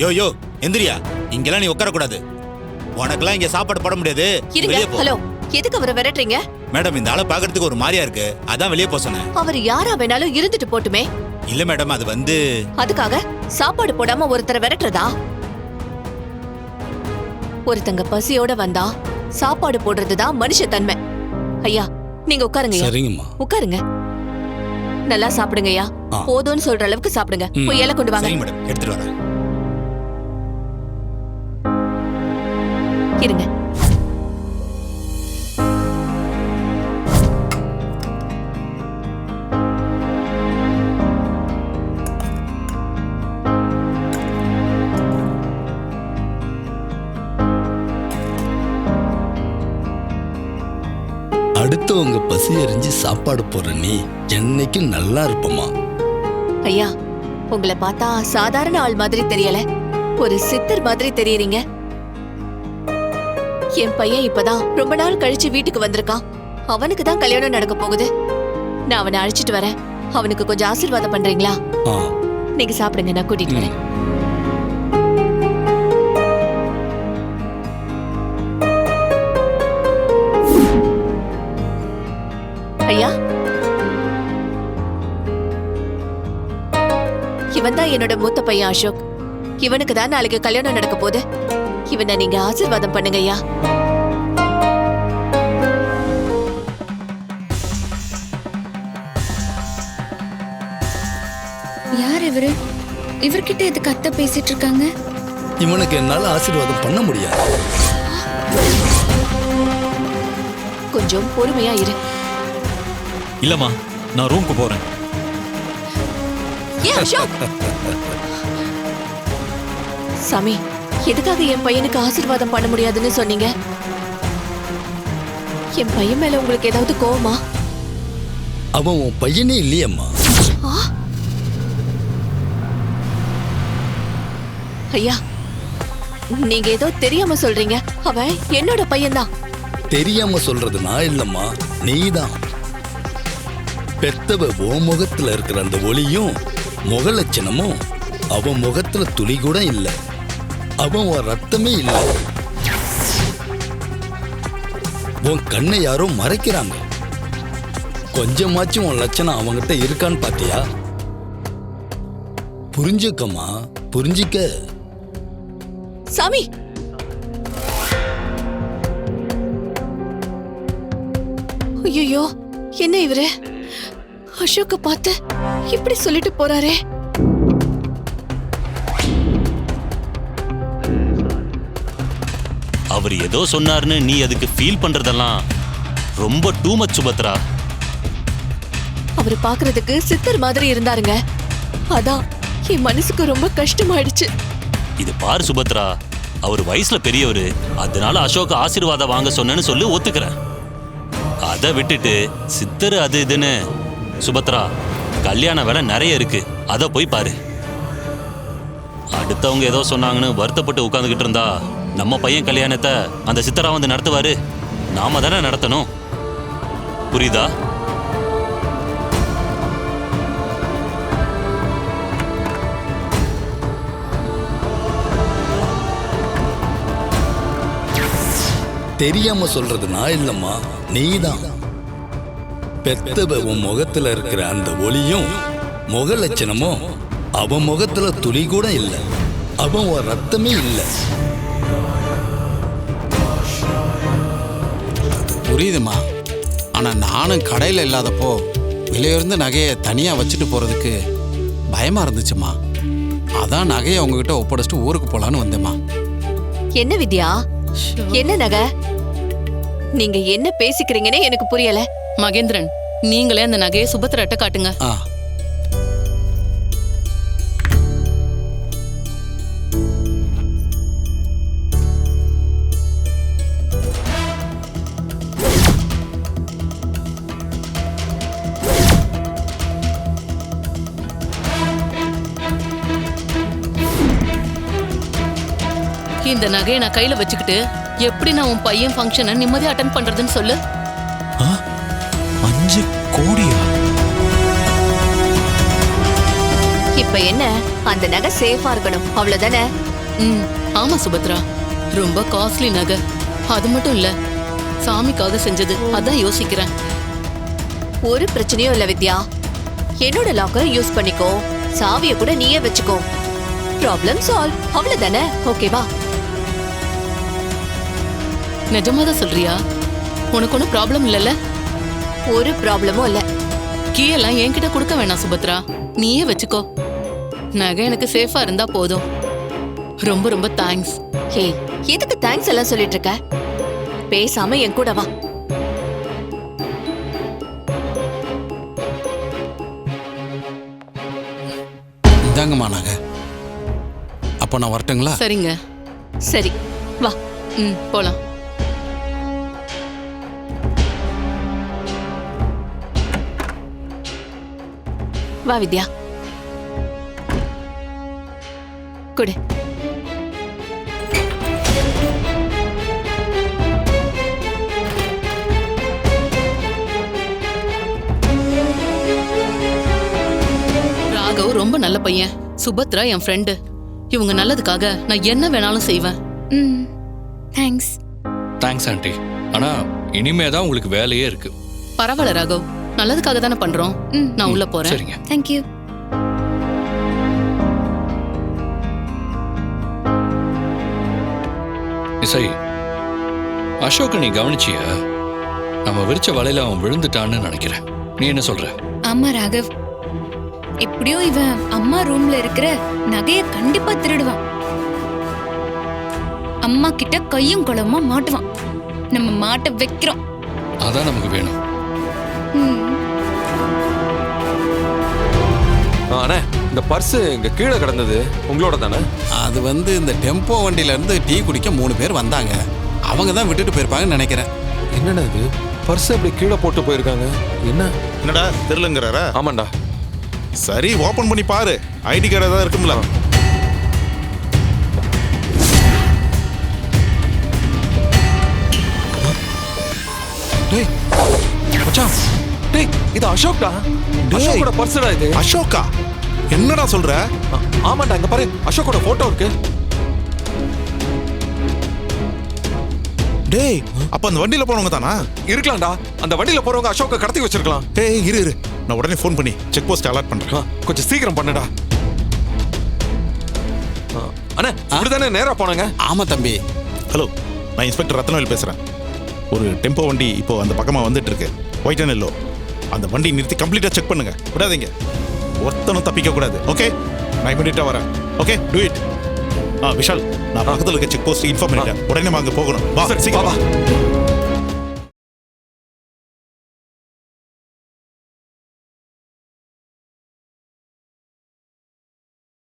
யோ யோ எந்திரியா, இங்கெல்லாம் நீ உட்காரக்கூடாது. உனக்கெல்லாம் இங்க சாப்பாடு போட முடியாது. வெளியே போ. ஹலோ, எதுக்கு அவரை விரட்டுறீங்க? மேடம், இந்த ஆளை பாக்குறதுக்கு ஒரு மாதிரியா இருக்கு, அதான் வெளியே போக சொன்னேன். அவர் யாரா வேணாலும் இருந்துட்டு போட்டுமே. இல்ல மேடம், அது வந்து அதுக்காக சாப்பாடு போடாம ஒருத்தரை விரட்டுறதா? ஒருத்தங்க பசியோட வந்தா சாப்பாடு போடுறதுதான் மனுஷ தன்மை. ஐயா, நீங்க உட்காருங்க. சரிங்கம்மா. உட்காருங்க. நல்லா சாப்பிடுங்க ஐயா. போதும்னு சொல்ற அளவுக்கு சாப்பிடுங்க. போய் இலை கொண்டு வாங்க. சரிங்க மேடம், எடுத்துட்டு வரேன். இருங்க. அடுத்தவங்க பசி அறிஞ்சு சாப்பாடு போடுற நீ என்னைக்கும் நல்லா இருப்பமா. ஐயா, உங்களை பார்த்தா சாதாரண ஆள் மாதிரி தெரியல, ஒரு சித்தர் மாதிரி தெரியறீங்க. என் பையன் இப்பதான் ரொம்ப நாள் கழிச்சு வீட்டுக்கு வந்திருக்கான். அவனுக்கு தான் கல்யாணம் நடக்க போகுது. நான் அவனை அழைச்சிட்டு வரேன். அவனுக்கு கொஞ்சம் ஆசீர்வாதம் பண்றீங்களா? நீங்க சாப்பிடுங்க, நான் கூட்டிட்டு வரேன். ஐயா, இவன் தான் என்னோட மூத்த பையன் அசோக். இவனுக்கு தான் நாளைக்கு கல்யாணம் நடக்க போகுது. இவனை நீங்க ஆசீர்வாதம் பண்ணுங்க ஐயா. யார் இவரு? இவர்கிட்ட எதுக்கு அத்தை பேசிட்டு இருக்காங்க? இவனுக்கு என்னால ஆசீர்வாதம் பண்ண முடியாது. கொஞ்சம் பொறுமையா இரு. இல்லம்மா, நான் ரூமுக்கு போறேன். ஏன் அசோக்? சாமி, எதுக்காக என் பையனுக்கு ஆசீர்வாதம் பண்ண முடியாதுன்னு சொன்னீங்க? என் பையன் மேல உங்களுக்கு ஏதாவது கோவமா? அவன் உன் பையனே இல்லையம்மா. ஐயா, நீங்க ஏதோ தெரியாம சொல்றீங்க. அவன் என்னோட பையன்தான். தெரியாம சொல்றது நான் இல்லம்மா, நீதான். பெத்தவ உன் முகத்துல இருக்கிற அந்த ஒளியும் முக லட்சணமும் அவன் முகத்துல துளி கூட இல்ல. அவன் உன் ரத்தமே இல்ல. உன் கண்ணை யாரோ மறைக்கிறாங்க. கொஞ்சமாச்சும் உன் லட்சணம் அவங்கிட்ட இருக்கான்னு பாத்தியா? புரிஞ்சுக்கம்மா, புரிஞ்சிக்க. சாமி, ஐயோ, என்ன இவரு அசோக்க பார்த்து இப்படி சொல்லிட்டு போறாரே? அவர் ஏதோ சொன்னார்னு நீ அதுக்கு ஃபீல் பண்றதெல்லாம் ரொம்ப டூ மச் சுபத்ரா. அவரு பாக்குறதுக்கு சித்தர் மாதிரி இருந்தாருங்க. அதான் என் மனசுக்கு ரொம்ப கஷ்டமாயிடுச்சு. இது பாரு சுபத்ரா, அவர் வயசுல பெரியவரு, அதனால அசோக் ஆசீர்வாதம் வாங்க சொன்னேன்னு சொல்லி ஒத்துக்கிறேன். அதை விட்டுட்டு சித்தர் அது இதுன்னு. சுபத்ரா, கல்யாண வேலை நிறைய இருக்கு, அதை போய் பாரு. அடுத்தவங்க ஏதோ சொன்னாங்கன்னு வருத்தப்பட்டு உட்கார்ந்துகிட்டு இருந்தா நம்ம பையன் கல்யாணத்தை அந்த சித்தரா வந்து நடத்துவாரு, நாம தானே நடத்தணும். புரியுதா? தெரியாம சொல்றது நான் இல்லம்மா, நீதான். பெத்தவ உன் முகத்துல இருக்கிற அந்த ஒளியும் முக லட்சணமும் அவன் முகத்துல துளி கூட இல்ல. அவன் உன் ரத்தமே இல்ல. புரியுதுமா, ஆனா நானும் கடையில இல்லாதப்போ விலையுறந்த நகையை தனியா வச்சுட்டு போறதுக்கு பயமா இருந்துச்சுமா. அதான் நகையை உங்ககிட்ட ஒப்படைச்சிட்டு ஊருக்கு போலான்னு வந்தேம்மா. என்ன வித்யா, என்ன நகை? நீங்க என்ன பேசிக்கிறீங்கன்னு எனக்கு புரியல. மகேந்திரன், நீங்களே அந்த நகையை சுபத்ராட்ட காட்டுங்க. இந்த நகையை நான் கையில வச்சுக்கிட்டு எப்படி நான் உன் பையன் ஃபங்க்ஷனை நிம்மதியா அட்டெண்ட் பண்றதுன்னு சொல்லு. 5 கோடியா? இப்ப என்ன, அந்த நகை சேஃபா இருக்கணும், அவ்வளவுதானே? ம் ஆமா சுபத்ரா, ரொம்ப காஸ்ட்லி நகை. அது மட்டும் இல்ல, சாமிக்காக செஞ்சது, அதான் யோசிக்கிறேன். ஒரு பிரச்சனையும் இல்ல வித்யா. என்னோட லாக்கர் யூஸ் பண்ணிக்கோ, சாவியை கூட நீயே வச்சுக்கோ. ப்ராப்ளம் சால்வ், அவ்வளவுதானே? ஓகேவா? நிஜமாதான் சொல்றியா? உனக்கு ஒன்றும் ப்ராப்ளம் இல்லைல்ல? ஒரு ப்ராப்ளமும் இல்ல. கீயெல்லாம் என்கிட்ட கொடுக்க வேணாம் சுபத்ரா, நீயே வச்சுக்கோ. நகை எனக்கு சேஃபா இருந்தா போதும். ரொம்ப ரொம்ப தேங்க்ஸ். ஹே, எதுக்கு தேங்க்ஸ் எல்லாம் சொல்லிட்டு இருக்க? பேசாம என் கூட வா. இதாங்கம்மா நகை. அப்போ நான் வரட்டுங்களா? சரிங்க. சரி வா. ம் போலாம். வா வித்யா, குடு. ராகவ் ரொம்ப நல்ல பையன், சுபத்ரா என் ஃப்ரெண்டு. இவங்க நல்லதுக்காக நான் என்ன வேணாலும் செய்வேன். ம் தேங்க்ஸ். Thanks aunty. ஆனா இனிமே தான் உங்களுக்கு வேலையே இருக்கு. பரவாயில்ல ராகவ், நல்லதுக்காக தானே பண்றோம். நான் உள்ள போறேன். சரிங்க. தேங்க்யூ. இசை, அசோக் நீ கவனிச்சியா? நம்ம விரிச்ச வலையில அவன் விழுந்துட்டான்னு நினைக்கிறேன். நீ என்ன சொல்ற? ஆமா ராகவ், எப்படியோ இவன் அம்மா ரூம்ல இருக்கிற நகைய கண்டிப்பா திருடுவான். அம்மா கிட்ட கையும் குளமா மாட்டுவான். நம்ம மாட்ட வைக்கிறோம். அதான் நமக்கு வேணும். அண்ணே, இந்த பர்ஸ் இங்க கீழே கிடந்தது உங்களோட தானே? அது வந்து இந்த டெம்போ வண்டியில இருந்து டீ குடிக்க 3 பேர் வந்தாங்க. அவங்க தான் விட்டுட்டு போயிருப்பாங்கன்னு நினைக்கிறேன். என்னடா இது, பர்ஸ் அப்படி கீழே போட்டு போயிருக்காங்க? என்னடா தெரியலங்கிறாரா? ஆமாண்டா. சரி, ஓபன் பண்ணி பாரு. ஐடி கார்டு ஏதாவது இருக்கும்ல? டேய் மச்சான், டேய் இது அசோக்டா. அசோக்கோட பர்ஸ்டா இது. அசோக்கா? என்னடா சொல்ற? ஆமாண்டா, இங்க பாரு, அசோக்கோட போட்டோ இருக்கு. டேய், அப்ப அந்த வண்டியில போனவங்க தானா? இருக்கலாம்டா, அந்த வண்டியில போறவங்க அசோக்க கடத்தி வச்சிருக்கலாம். டேய் இரு, நான் உடனே ஃபோன் பண்ணி செக் போஸ்ட் அலர்ட் பண்றேன். கொஞ்சம் சீக்கிரம் பண்ணுடா. அண்ணே, இப்படிதானே நேரா போனாங்க? ஆமா தம்பி. ஹலோ, நான் இன்ஸ்பெக்டர் ரத்னவேல் பேசுறேன். ஒரு டெம்போ வண்டி இப்போ அந்த பக்கமா வந்துட்டு இருக்கு, ஒயிட் அண்ட் எல்லோ. அந்த வண்டி நிறுத்தி கம்ப்ளீட்டா செக் பண்ணுங்க, விடாதீங்க. ஒருத்தனும் தப்பிக்க கூடாது. ஓகே, நான் இமிடியேட்டா வரேன். Okay, to it. விஷால், நான் பக்கத்துல இருக்க செக் போஸ்ட் இன்ஃபார்ம் பண்ணிட்டேன். உடனே அங்க போகணும். வா, சரி, சீக்கிரம் வா.